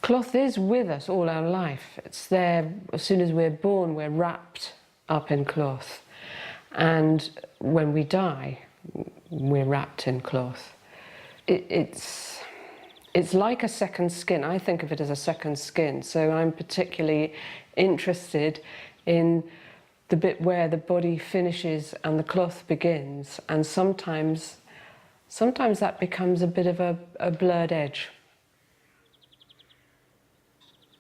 Cloth is with us all our life. It's there as soon as we're born, we're wrapped up in cloth. And when we die, we're wrapped in cloth. It's like a second skin. I think of it as a second skin. So I'm particularly interested in the bit where the body finishes and the cloth begins. And sometimes that becomes a bit of a blurred edge.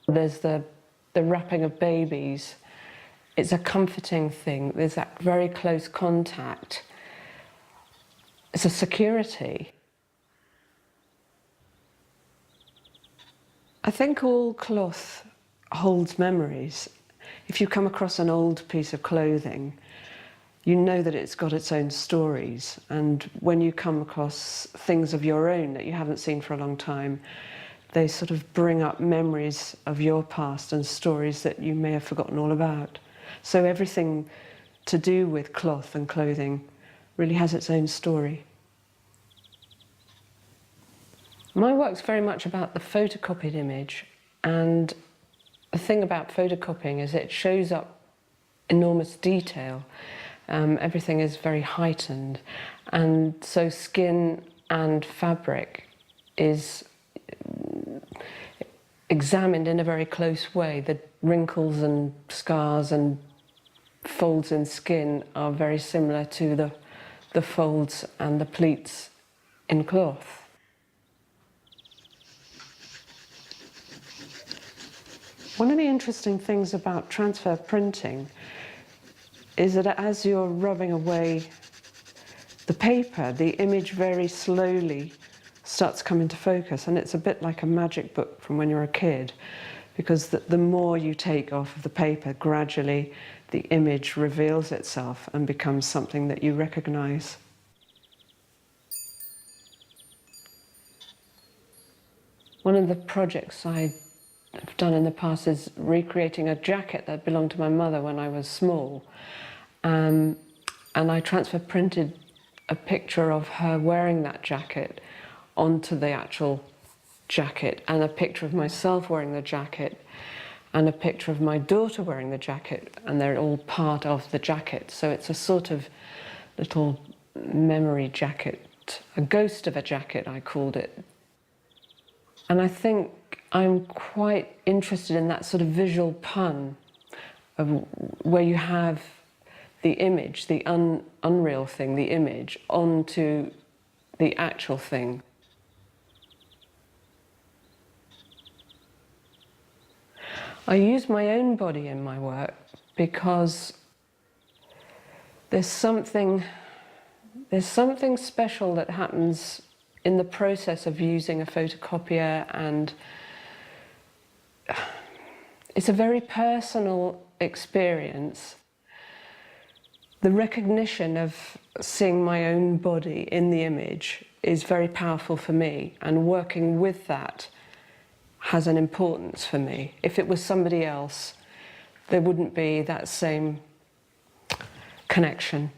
There's the wrapping of babies. It's a comforting thing. There's that very close contact. It's a security. I think all cloth holds memories. If you come across an old piece of clothing, you know that it's got its own stories. And when you come across things of your own that you haven't seen for a long time, they sort of bring up memories of your past and stories that you may have forgotten all about. So everything to do with cloth and clothing really has its own story. My work's very much about the photocopied image, and the thing about photocopying is it shows up enormous detail. Everything is very heightened, and so skin and fabric is examined in a very close way. The wrinkles and scars and folds in skin are very similar to the folds and the pleats in cloth. One of the interesting things about transfer printing is that as you're rubbing away the paper, the image very slowly starts to come into focus, and it's a bit like a magic book from when you're a kid, because the more you take off of the paper, gradually the image reveals itself and becomes something that you recognize. One of the projects I've done in the past is recreating a jacket that belonged to my mother when I was small, and I transfer printed a picture of her wearing that jacket onto the actual jacket, and a picture of myself wearing the jacket, and a picture of my daughter wearing the jacket, and they're all part of the jacket. So it's a sort of little memory jacket, a ghost of a jacket, I called it. And I think I'm quite interested in that sort of visual pun of where you have the image, the unreal thing, the image, onto the actual thing. I use my own body in my work because there's something special that happens in the process of using a photocopier, and it's a very personal experience. The recognition of seeing my own body in the image is very powerful for me, and working with that has an importance for me. If it was somebody else, there wouldn't be that same connection.